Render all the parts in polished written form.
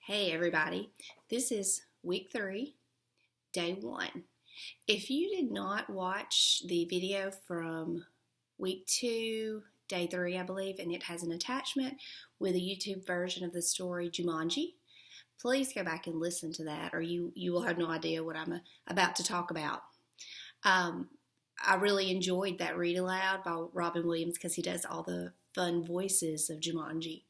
Hey everybody, this is week 3, day 1. If you did not watch the video from week 2, day 3, I believe, and it has an attachment with a YouTube version of the story Jumanji, please go back and listen to that or you will have no idea what I'm about to talk about. I really enjoyed that read aloud by Robin Williams because he does all the fun voices of Jumanji.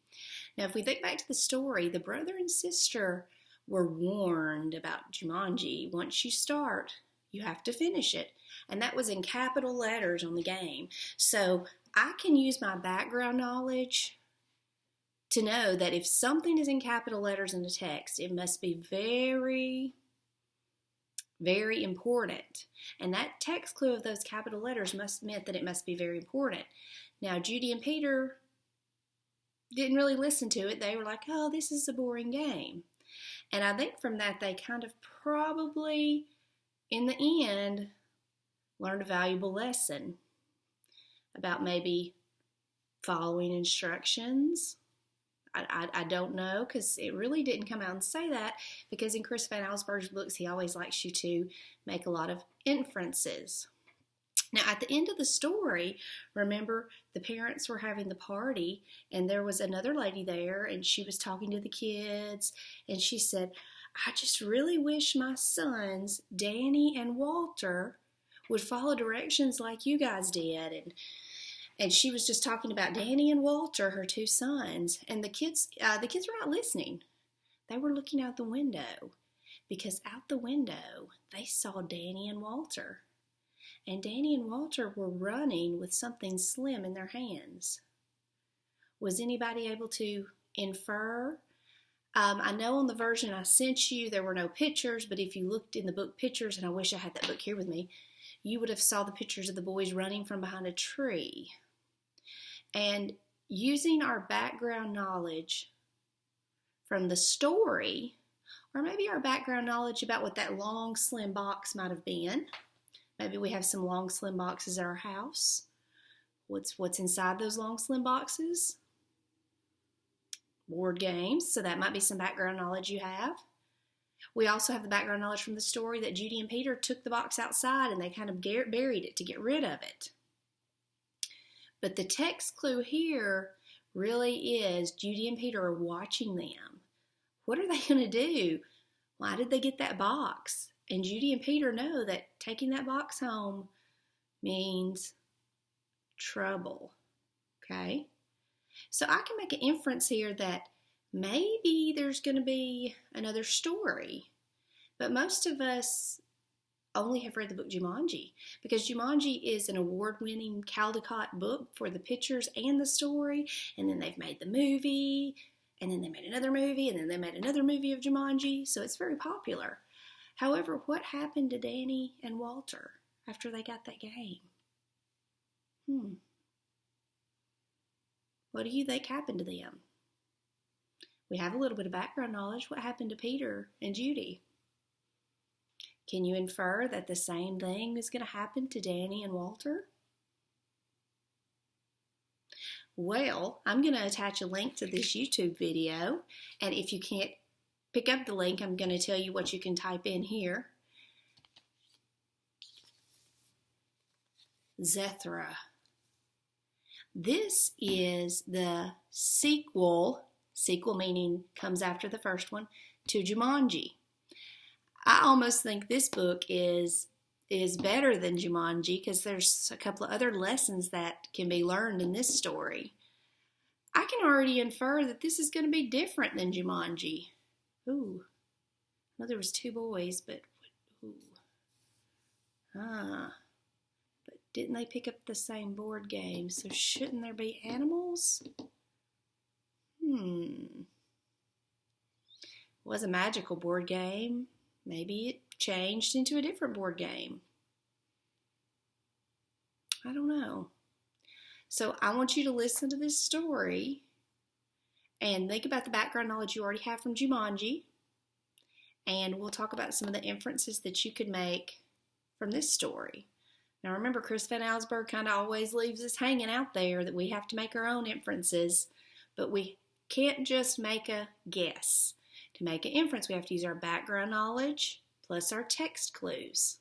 Now, if we think back to the story, the brother and sister were warned about Jumanji. Once you start, you have to finish it. And that was in capital letters on the game. So I can use my background knowledge to know that if something is in capital letters in the text, it must be very, very important. And that text clue of those capital letters meant that it must be very important. Now, Judy and Peter didn't really listen to it. They were like, oh, this is a boring game. And I think from that, they kind of probably, in the end, learned a valuable lesson about maybe following instructions. I don't know, because it really didn't come out and say that, because in Chris Van Allsburg's books, he always likes you to make a lot of inferences. Now, at the end of the story, remember, the parents were having the party, and there was another lady there, and she was talking to the kids, and she said, I just really wish my sons, Danny and Walter, would follow directions like you guys did. And she was just talking about Danny and Walter, her two sons, and the kids were not listening. They were looking out the window, because out the window, they saw Danny and Walter. And Danny and Walter were running with something slim in their hands. Was anybody able to infer? I know on the version I sent you, there were no pictures, but if you looked in the book pictures, and I wish I had that book here with me, you would have saw the pictures of the boys running from behind a tree. And using our background knowledge from the story, or maybe our background knowledge about what that long, slim box might have been. Maybe we have some long, slim boxes at our house. What's inside those long, slim boxes? Board games, so that might be some background knowledge you have. We also have the background knowledge from the story that Judy and Peter took the box outside and they kind of buried it to get rid of it. But the text clue here really is Judy and Peter are watching them. What are they going to do? Why did they get that box? And Judy and Peter know that taking that box home means trouble, okay? So I can make an inference here that maybe there's going to be another story. But most of us only have read the book Jumanji, because Jumanji is an award-winning Caldecott book for the pictures and the story, and then they've made the movie, and then they made another movie, and then they made another movie of Jumanji, so it's very popular. However, what happened to Danny and Walter after they got that game? What do you think happened to them? We have a little bit of background knowledge. What happened to Peter and Judy? Can you infer that the same thing is going to happen to Danny and Walter? Well, I'm going to attach a link to this YouTube video, and if you can't pick up the link, I'm going to tell you what you can type in here. Zathur. This is the sequel meaning comes after the first one, to Jumanji. I almost think this book is better than Jumanji because there's a couple of other lessons that can be learned in this story. I can already infer that this is going to be different than Jumanji. Ooh, I know there was 2 boys, but but didn't they pick up the same board game? So shouldn't there be animals? It was a magical board game. Maybe it changed into a different board game. I don't know. So I want you to listen to this story and think about the background knowledge you already have from Jumanji. And we'll talk about some of the inferences that you could make from this story. Now remember, Chris Van Allsburg kind of always leaves us hanging out there that we have to make our own inferences, but we can't just make a guess. To to make an inference, we have to use our background knowledge plus our text clues.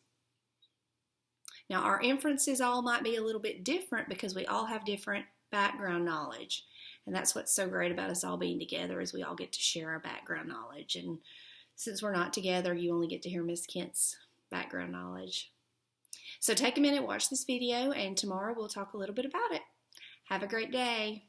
Now, our inferences all might be a little bit different because we all have different background knowledge. And that's what's so great about us all being together, is we all get to share our background knowledge. And since we're not together, you only get to hear Miss Kent's background knowledge. So take a minute, watch this video, and tomorrow we'll talk a little bit about it. Have a great day.